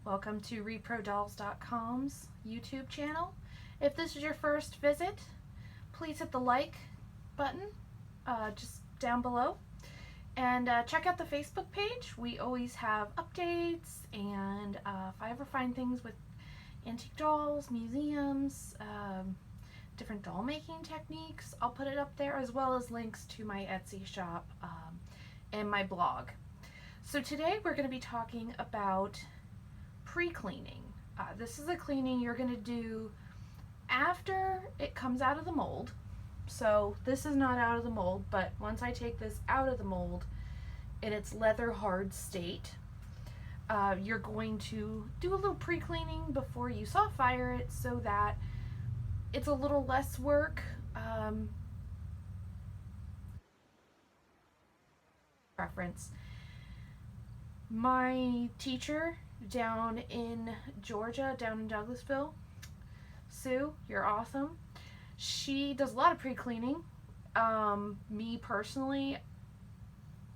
Welcome to ReproDolls.com's YouTube channel. If this is your first visit, please hit the like button just down below. And check out the Facebook page. We always have updates, and if I ever find things with antique dolls, museums, different doll making techniques, I'll put it up there, as well as links to my Etsy shop and my blog. So today we're going to be talking about pre-cleaning. This is a cleaning you're going to do after it comes out of the mold. So this is not out of the mold, but once I take this out of the mold in its leather hard state, you're going to do a little pre-cleaning before you soft fire it so that it's a little less work. Preference. My teacher down in Georgia, down in Douglasville, Sue, you're awesome. She does a lot of pre-cleaning. Me personally,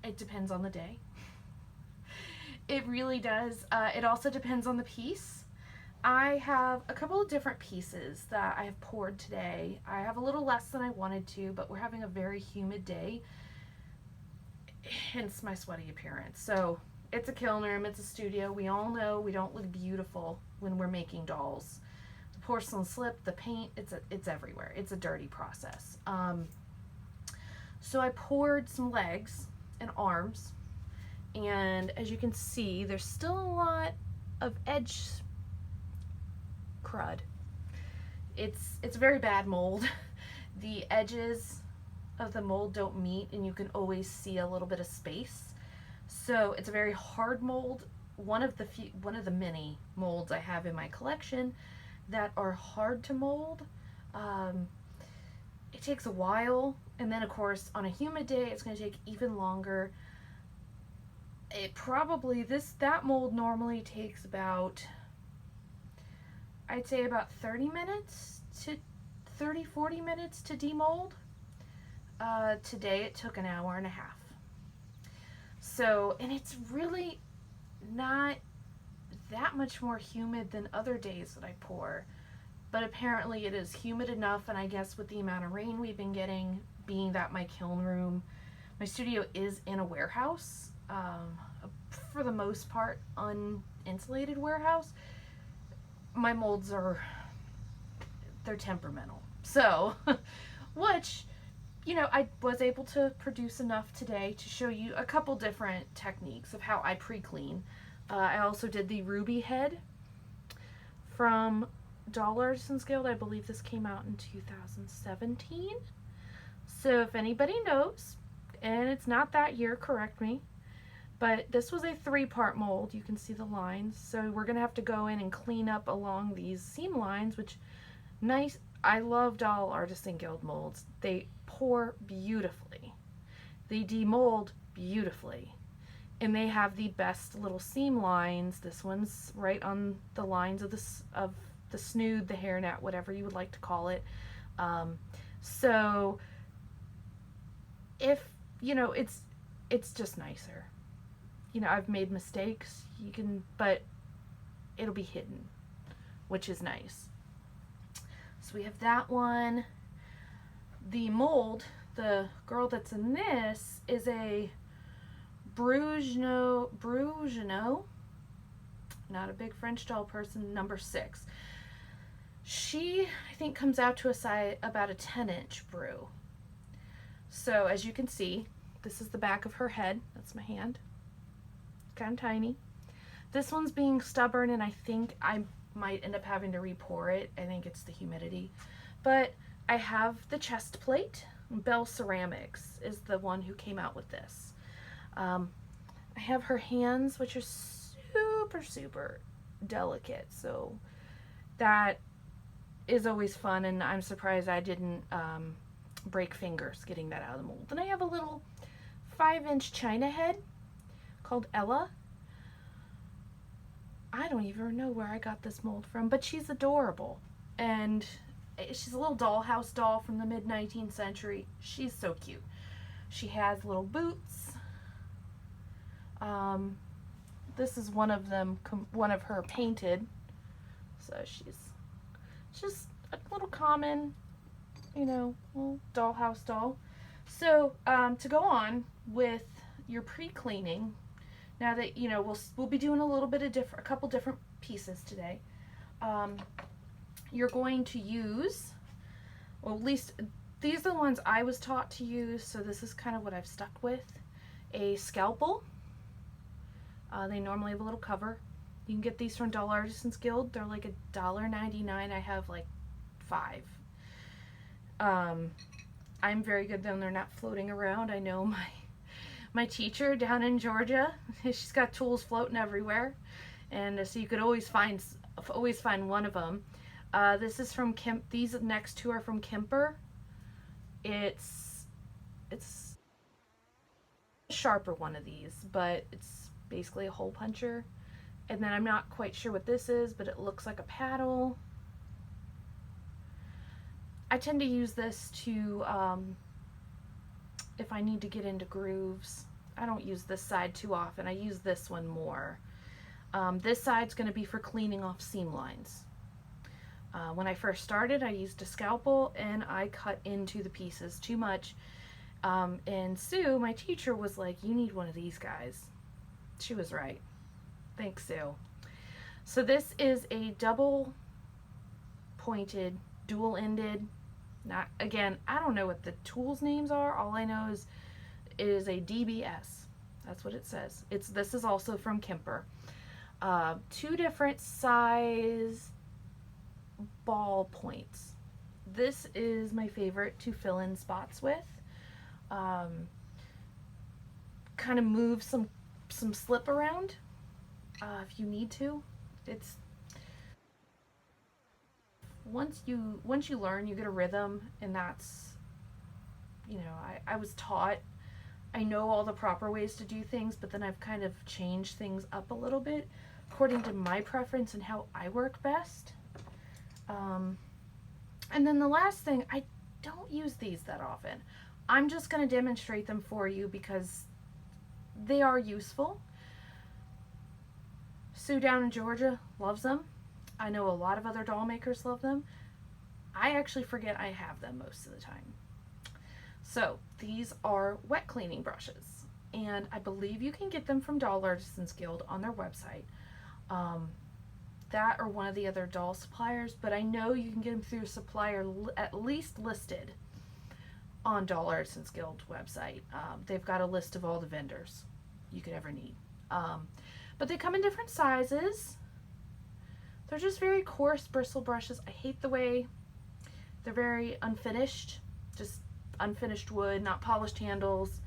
it depends on the day. It really does. It also depends on the piece. I have a couple of different pieces that I have poured today. I have a little less than I wanted to, but we're having a very humid day, hence my sweaty appearance. So it's a kiln room, it's a studio. We all know we don't look beautiful when we're making dolls. The porcelain slip, the paint, it's everywhere. It's a dirty process. So I poured some legs and arms, and as you can see, there's still a lot of edge crud. It's a very bad mold. The edges of the mold don't meet, and you can always see a little bit of space. So it's a very hard mold. One of the many molds I have in my collection that are hard to mold. It takes a while, and then of course on a humid day it's going to take even longer. That mold normally takes about, I'd say about 30 minutes to 40 minutes to demold. Today it took an hour and a half. So, and it's really not that much more humid than other days that I pour, but apparently it is humid enough, and I guess with the amount of rain we've been getting, being that my kiln room, my studio is in a warehouse, for the most part uninsulated warehouse, my molds they're temperamental. So, which, you know, I was able to produce enough today to show you a couple different techniques of how I pre-clean. I also did the ruby head from Doll Artisans Guild. I believe this came out in 2017. So if anybody knows, and it's not that year, correct me, but this was a 3-part mold. You can see the lines. So we're going to have to go in and clean up along these seam lines, which nice. I love Doll Artisan Guild molds. They pour beautifully. They demold beautifully. And they have the best little seam lines. This one's right on the lines of the snood, the hairnet, whatever you would like to call it. So if, you know, it's just nicer. You know, I've made mistakes, but it'll be hidden, which is nice. So we have that one. The mold, the girl that's in this is a Brugenot, not a big French doll person, number 6. She, I think, comes out to about a 10-inch brew. So as you can see, this is the back of her head. That's my hand. Kind of tiny. This one's being stubborn, and I think I might end up having to re-pour it. I think it's the humidity. But I have the chest plate. Bell Ceramics is the one who came out with this. I have her hands, which are super delicate, so that is always fun, and I'm surprised I didn't break fingers getting that out of the mold. Then I have a little 5-inch China head called Ella. I don't even know where I got this mold from, but she's adorable, and she's a little dollhouse doll from the mid-19th century. She's so cute. She has little boots, This is one of them, one of her painted. So she's just a little common, you know, little dollhouse doll. So to go on with your pre-cleaning, now that you know we'll be doing a little bit of a couple different pieces today. You're going to use, well, at least these are the ones I was taught to use, so this is kind of what I've stuck with. A scalpel. They normally have a little cover. You can get these from Doll Artisans Guild. They're like $1.99. I have like 5. I'm very good then they're not floating around. I know my teacher down in Georgia, she's got tools floating everywhere, and so you could always find one of them. This is from these next two are from Kemper. It's a sharper one of these, but it's basically a hole puncher. And then I'm not quite sure what this is, but it looks like a paddle. I tend to use this to, if I need to get into grooves. I don't use this side too often. I use this one more. This side's going to be for cleaning off seam lines. When I first started, I used a scalpel and I cut into the pieces too much. And Sue, my teacher, was like, you need one of these guys. She was right. Thanks, Sue. So this is a double pointed, dual-ended, not, again, I don't know what the tools names are. All I know is it is a DBS. That's what it says. This is also from Kemper. 2 different size ball points. This is my favorite to fill in spots with. Kind of move some slip around if you need to. It's once you learn, you get a rhythm, and that's, you know, I was taught, I know all the proper ways to do things, but then I've kind of changed things up a little bit according to my preference and how I work best. And then the last thing, I don't use these that often. I'm just going to demonstrate them for you because they are useful. Sue down in Georgia loves them. I know a lot of other doll makers love them. I actually forget I have them most of the time. So these are wet cleaning brushes, and I believe you can get them from Doll Artisans Guild on their website. That or one of the other doll suppliers, but I know you can get them through a supplier at least listed on Doll Artisans Guild website. They've got a list of all the vendors you could ever need. But they come in different sizes. They're just very coarse bristle brushes. I hate the way they're very unfinished, just unfinished wood, not polished handles.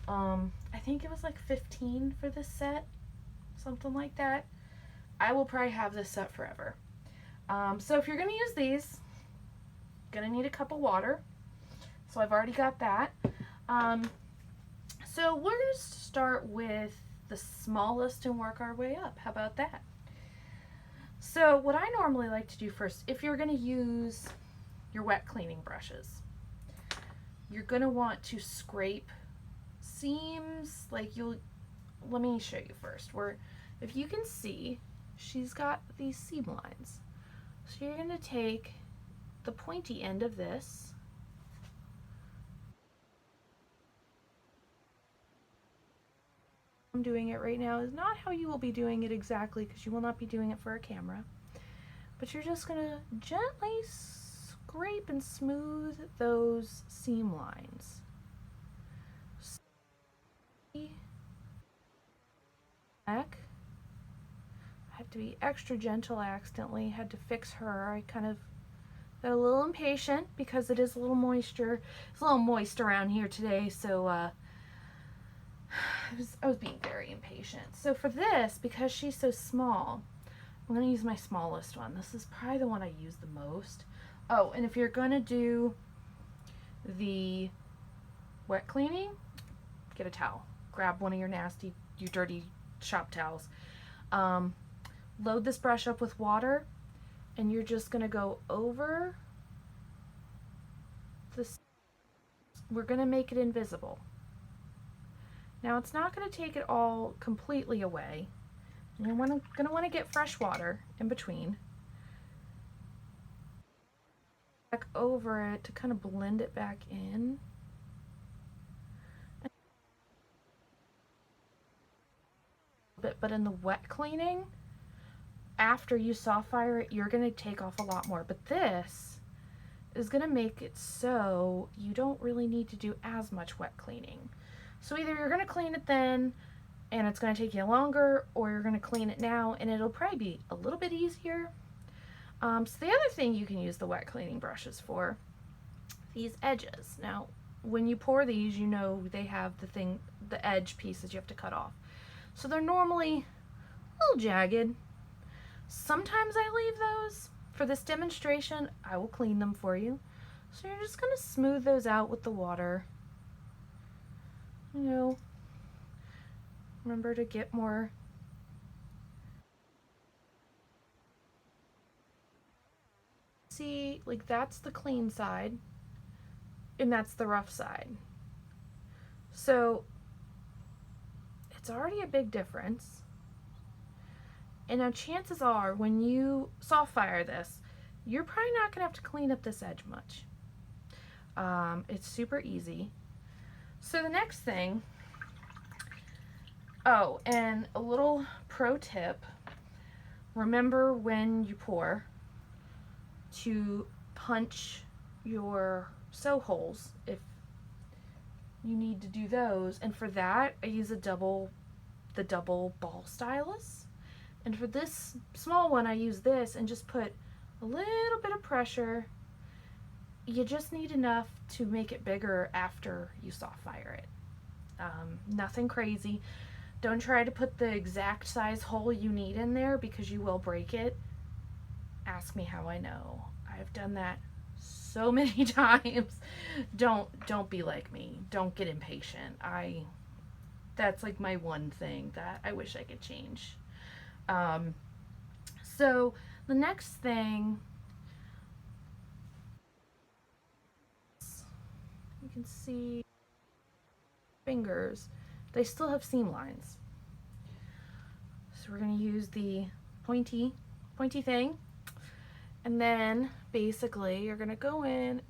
I think it was like $15 for this set, something like that. I will probably have this set forever. So if you're going to use these, you're going to need a cup of water. So I've already got that. So we're going to start with the smallest and work our way up. How about that? So what I normally like to do first, if you're going to use your wet cleaning brushes, you're going to want to scrape seams. Like let me show you first. If you can see, she's got these seam lines. So you're going to take the pointy end of this, I'm doing it right now is not how you will be doing it exactly, because you will not be doing it for a camera, but you're just going to gently scrape and smooth those seam lines. Back. I have to be extra gentle. I accidentally had to fix her. I kind of got a little impatient because it is a little moisture. It's a little moist around here today, so I was being very impatient. So for this, because she's so small, I'm going to use my smallest one. This is probably the one I use the most. Oh, and if you're going to do the wet cleaning, get a towel. Grab one of your dirty shop towels. Load this brush up with water, and you're just going to go over this. We're going to make it invisible. Now it's not going to take it all completely away, You're gonna want to get fresh water in between. Back over it to kind of blend it back in. But in the wet cleaning, after you soft fire it, you're gonna take off a lot more. But this is gonna make it so you don't really need to do as much wet cleaning. So either you're gonna clean it then and it's gonna take you longer, or you're gonna clean it now and it'll probably be a little bit easier. So the other thing you can use the wet cleaning brushes for, these edges. Now, when you pour these, you know they have the edge pieces you have to cut off. So they're normally a little jagged. Sometimes I leave those. For this demonstration, I will clean them for you. So you're just gonna smooth those out with the water. You know, remember to get more. See, like that's the clean side and that's the rough side. So it's already a big difference. And now chances are when you soft fire this, you're probably not gonna have to clean up this edge much. It's super easy. So the next thing, oh, and a little pro tip, remember when you pour to punch your sew holes if you need to do those. And for that, I use the double ball stylus. And for this small one, I use this and just put a little bit of pressure. You just need enough to make it bigger after you soft fire it. Nothing crazy. Don't try to put the exact size hole you need in there because you will break it. Ask me how I know. I've done that so many times. Don't be like me. Don't get impatient. That's like my one thing that I wish I could change. So the next thing, you can see fingers, they still have seam lines. So we're going to use the pointy thing. And then basically you're going to go in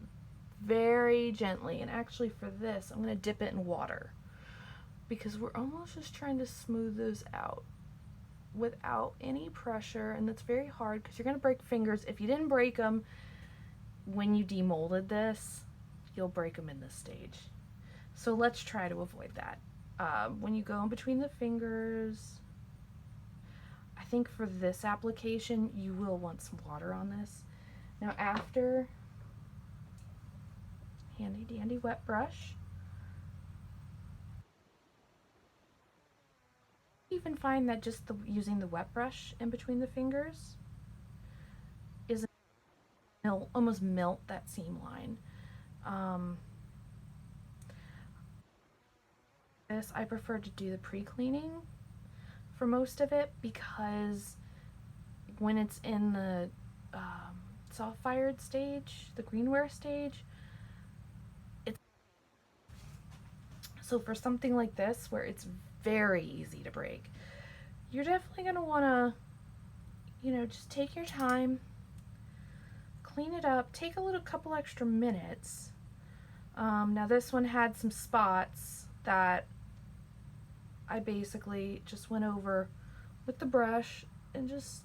very gently. And actually for this, I'm going to dip it in water because we're almost just trying to smooth those out without any pressure. And that's very hard because you're going to break fingers. If you didn't break them when you demolded this, you'll break them in this stage. So let's try to avoid that. When you go in between the fingers, I think for this application, you will want some water on this. Now after, handy dandy wet brush. I even find that just using the wet brush in between the fingers is almost melt that seam line. This I prefer to do the pre-cleaning for most of it because when it's in the soft fired stage, the greenware stage, so for something like this where it's very easy to break, you're definitely going to want to, you know, just take your time, clean it up, take a couple extra minutes. Now this one had some spots that I basically just went over with the brush and just,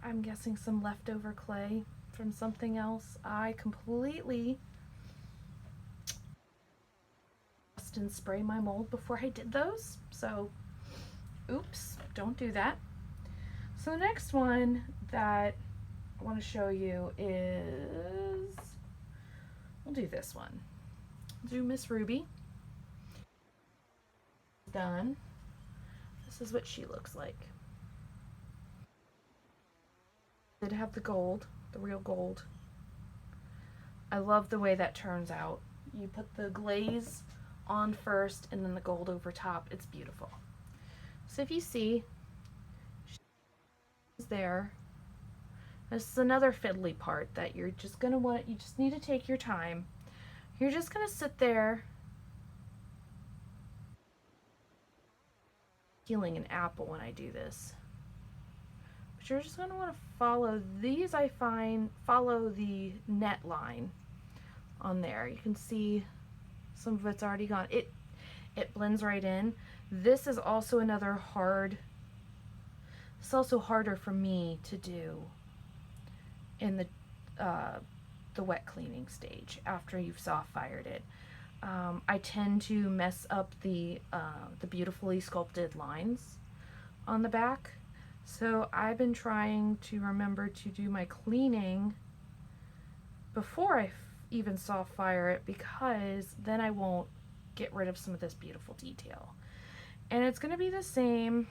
I'm guessing some leftover clay from something else. I completely and spray my mold before I did those, so oops, don't do that. So the next one that I want to show you is, we'll do this one. Do Miss Ruby. Done. This is what she looks like. Did have the gold, the real gold. I love the way that turns out. You put the glaze on first and then the gold over top. It's beautiful. So if you see, she's there. This is another fiddly part that you're just gonna want, you just need to take your time. You're just gonna sit there peeling an apple when I do this. But you're just going to want to follow these, I find, follow the net line on there. You can see some of it's already gone. It blends right in. This is also another hard, it's also harder for me to do in the wet cleaning stage after you've soft fired it. I tend to mess up the beautifully sculpted lines on the back. So I've been trying to remember to do my cleaning before I even soft fire it, because then I won't get rid of some of this beautiful detail. And it's going to be the same.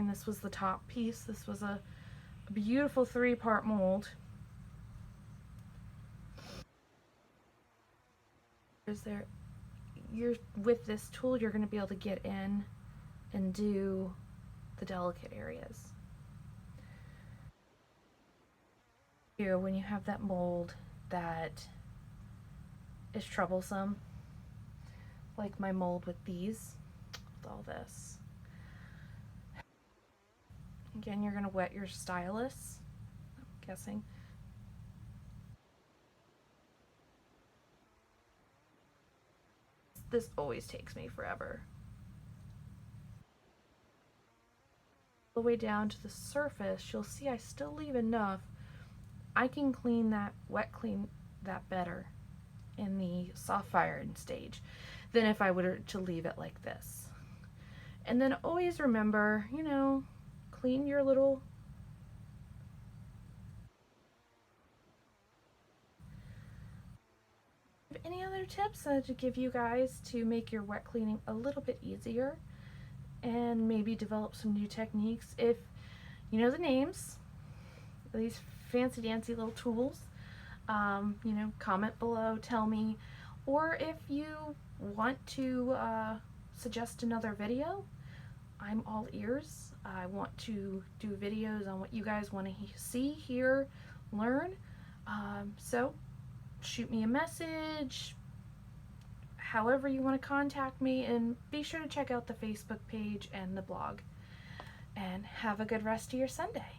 This was the top piece. This was a beautiful 3-part mold. With this tool, you're going to be able to get in and do the delicate areas. Here, when you have that mold that is troublesome, like my mold with these, with all this. Again, you're going to wet your stylus, I'm guessing. This always takes me forever. All the way down to the surface, you'll see I still leave enough. I can clean that, wet clean that better in the soft fired stage than if I were to leave it like this. And then always remember, you know, clean your little any other tips to give you guys to make your wet cleaning a little bit easier and maybe develop some new techniques. If you know the names of these fancy dancy little tools, you know, comment below, tell me. Or if you want to suggest another video, I'm all ears. I want to do videos on what you guys want to see, hear, learn. So shoot me a message, however you want to contact me, and be sure to check out the Facebook page and the blog. And have a good rest of your Sunday.